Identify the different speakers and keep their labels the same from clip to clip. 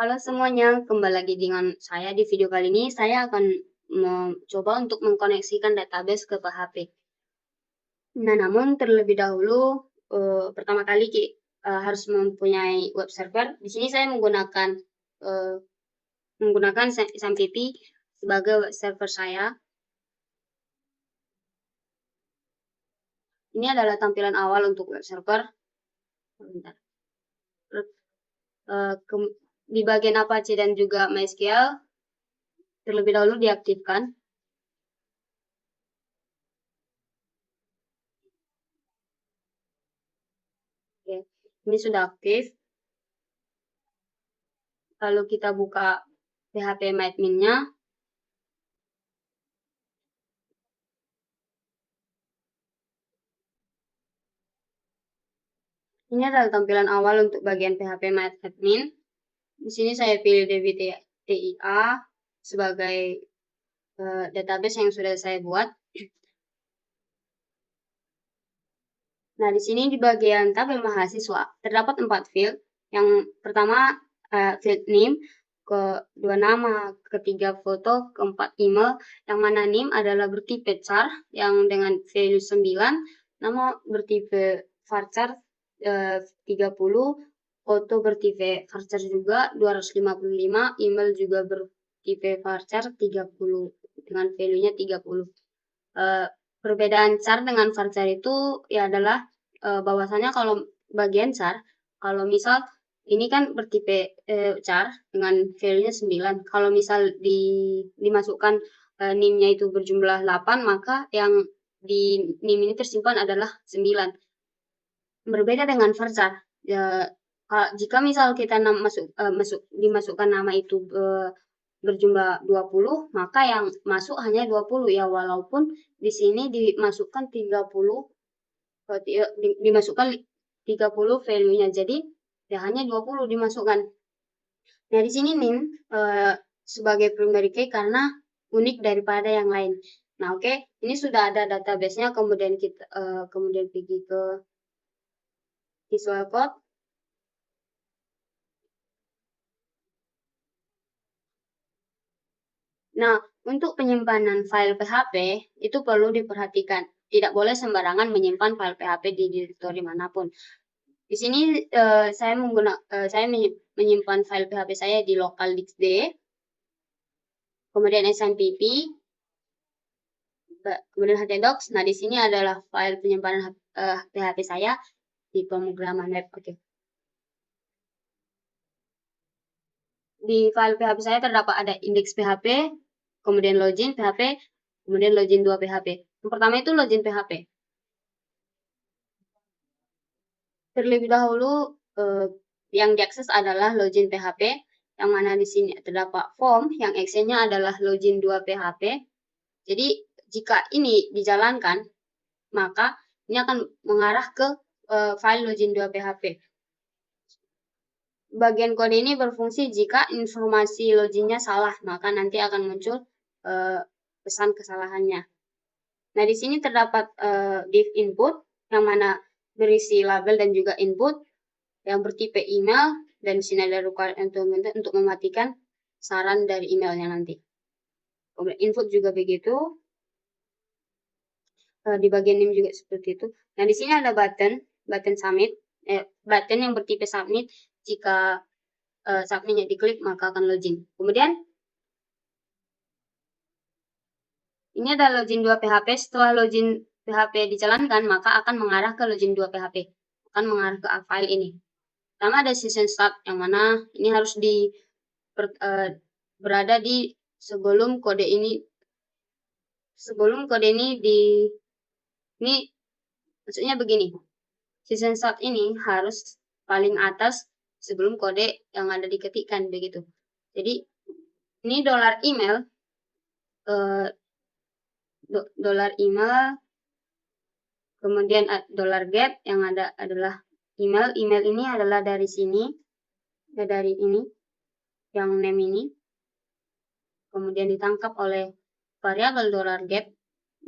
Speaker 1: Halo semuanya, kembali lagi dengan saya di video kali ini. Saya akan mencoba untuk mengkoneksikan database ke PHP. Nah, namun terlebih dahulu, pertama kali harus mempunyai web server. Di sini saya menggunakan SAMPP sebagai web server saya. Ini adalah tampilan awal untuk web server. Bentar. Di bagian Apache dan juga MySQL, terlebih dahulu diaktifkan. Oke, ini sudah aktif. Lalu kita buka php-admin-nya. Ini adalah tampilan awal untuk bagian php-admin. Di sini saya pilih DBTIA sebagai database yang sudah saya buat. Nah, di sini di bagian tabel mahasiswa terdapat 4 field. Yang pertama field name, kedua nama, ketiga foto, keempat email. Yang mana name adalah bertipe char yang dengan value 9, nama bertipe varchar 30, foto bertipe varchar juga 255, email juga bertipe varchar 30 dengan value-nya 30. Perbedaan char dengan varchar itu ya adalah bahwasanya kalau bagian char, kalau misal ini kan bertipe char dengan value-nya 9. Kalau misal dimasukkan NIM-nya itu berjumlah 8, maka yang di NIM ini tersimpan adalah 9. Berbeda dengan varchar. Jika misal kita dimasukkan nama itu berjumlah 20, maka yang masuk hanya 20 ya, walaupun di sini dimasukkan 30, dimasukkan 30 value-nya, jadi ya hanya 20 dimasukkan. Nah, di sini NIM sebagai primary key karena unik daripada yang lain. Nah, oke, ini sudah ada database-nya, kemudian kita kemudian pergi ke Visual Code. Nah, untuk penyimpanan file PHP itu perlu diperhatikan. Tidak boleh sembarangan menyimpan file PHP di direktori manapun. Di sini saya menyimpan file PHP saya di local disk D, kemudian SAMPP, kemudian htdocs. Nah, di sini adalah file penyimpanan PHP saya di pemrograman web. Oke. Di file PHP saya terdapat ada index PHP, kemudian login PHP, kemudian login 2 PHP. Yang pertama itu login PHP. Terlebih dahulu yang diakses adalah login PHP, yang mana di sini terdapat form yang actionnya adalah login 2 PHP. Jadi jika ini dijalankan, maka ini akan mengarah ke file login 2 PHP. Bagian kode ini berfungsi jika informasi loginnya salah, maka nanti akan muncul pesan kesalahannya. Nah, di sini terdapat div input, yang mana berisi label dan juga input yang bertipe email, dan di sini ada requirement untuk mematikan saran dari emailnya nanti. Kemudian input juga begitu. Di bagian ini juga seperti itu. Nah, di sini ada button submit, button yang bertipe submit. Jika submitnya diklik maka akan login. Kemudian ini adalah login 2 PHP. Setelah login PHP dijalankan, maka akan mengarah ke login 2 PHP. Akan mengarah ke file ini. Pertama ada session start, yang mana ini harus berada di sebelum kode ini. Sebelum kode ini ini maksudnya begini. Session start ini harus paling atas sebelum kode yang ada diketikkan begitu. Jadi ini $email, $email, kemudian $get yang ada adalah email. Email ini adalah dari sini, dari ini, yang name ini, kemudian ditangkap oleh variabel $get.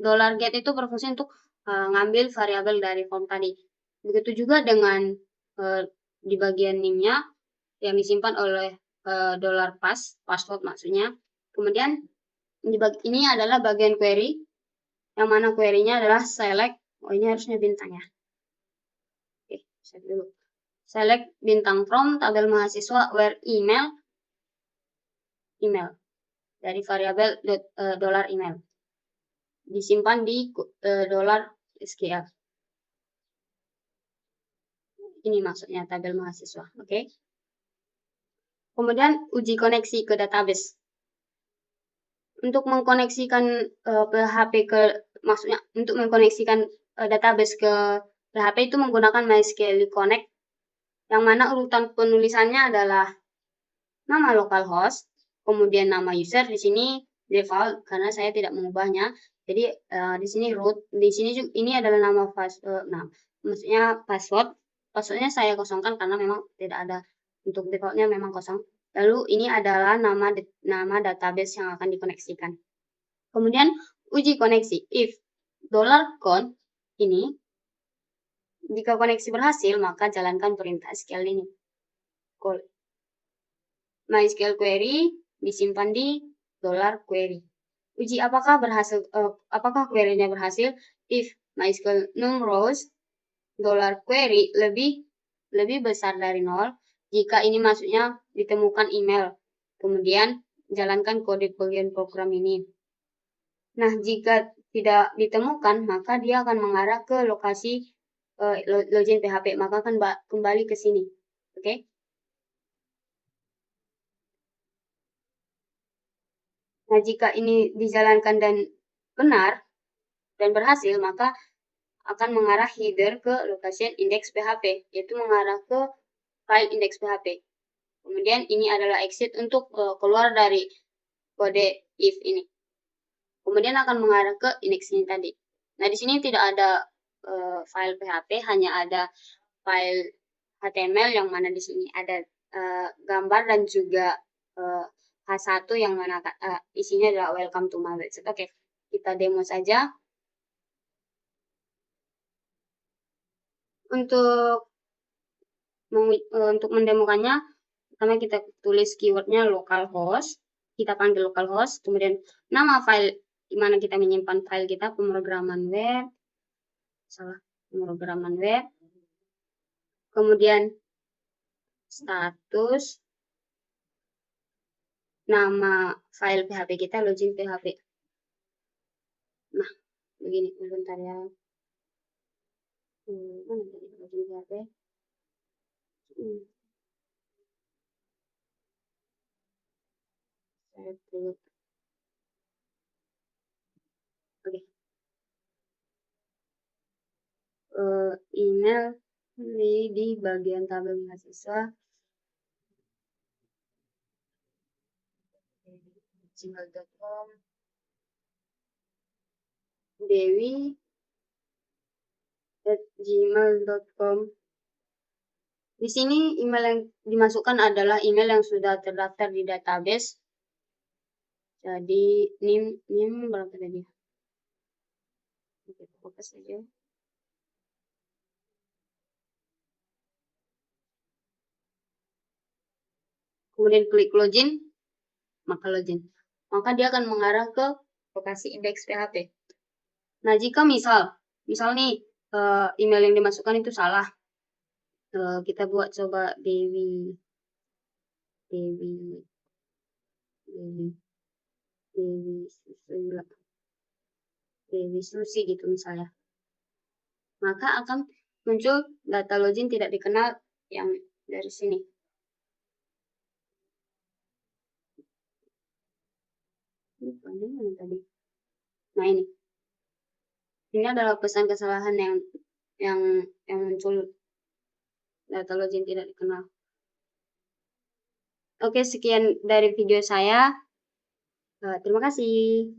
Speaker 1: $get itu berfungsi untuk ngambil variabel dari form tadi. Begitu juga dengan di bagian name-nya yang disimpan oleh password maksudnya. Kemudian ini adalah bagian query, yang mana query-nya adalah select. Oh, ini harusnya bintang ya. Oke, set dulu. Select bintang from tabel mahasiswa where email dari variabel $email disimpan di $SQL. Ini maksudnya tabel mahasiswa, oke? Kemudian uji koneksi ke database. Untuk mengkoneksikan PHP maksudnya untuk mengkoneksikan database ke PHP itu menggunakan MySQL Connect, yang mana urutan penulisannya adalah nama localhost, kemudian nama user di sini default karena saya tidak mengubahnya. Jadi di sini root, di sini juga, ini adalah nama maksudnya password. Passwordnya saya kosongkan karena memang tidak ada, untuk defaultnya memang kosong. Lalu ini adalah nama database yang akan dikoneksikan. Kemudian uji koneksi. If $count ini jika koneksi berhasil, maka jalankan perintah SQL ini. Call MySQL query disimpan di $query. Uji apakah apakah query-nya berhasil? If MySQL num rows $query lebih besar dari 0, jika ini maksudnya ditemukan email. Kemudian jalankan kode bagian program ini. Nah, jika tidak ditemukan, maka dia akan mengarah ke lokasi login PHP, maka akan kembali ke sini. Oke? Nah, jika ini dijalankan dan benar dan berhasil, maka akan mengarah header ke location index PHP, yaitu mengarah ke file index PHP. Kemudian ini adalah exit untuk keluar dari kode if ini. Kemudian akan mengarah ke index ini tadi. Nah, di sini tidak ada file PHP, hanya ada file HTML yang mana di sini ada gambar dan juga H1 yang mana isinya adalah welcome to my website. Oke, kita demo saja. Untuk mendemokannya, pertama kita tulis keywordnya localhost, kita panggil localhost, kemudian nama file di mana kita menyimpan file kita, pemrograman web, kemudian status, nama file PHP kita login PHP. Nah, begini, bentar ya. Mana tadi login PHP? Oke. Email di bagian tabel mahasiswa. gmail.com dewi@gmail.com. Di sini email yang dimasukkan adalah email yang sudah terdaftar di database. Jadi NIM berapa tadi? Oke, fokus saja. Kemudian klik login, maka login. Maka dia akan mengarah ke lokasi indeks PHP. Nah, jika misal nih email yang dimasukkan itu salah, kita buat coba Dewi Susi gitu misalnya, maka akan muncul data login tidak dikenal yang dari sini. Nah, ini adalah pesan kesalahan yang muncul data login tidak dikenal. Oke, sekian dari video saya. Terima kasih.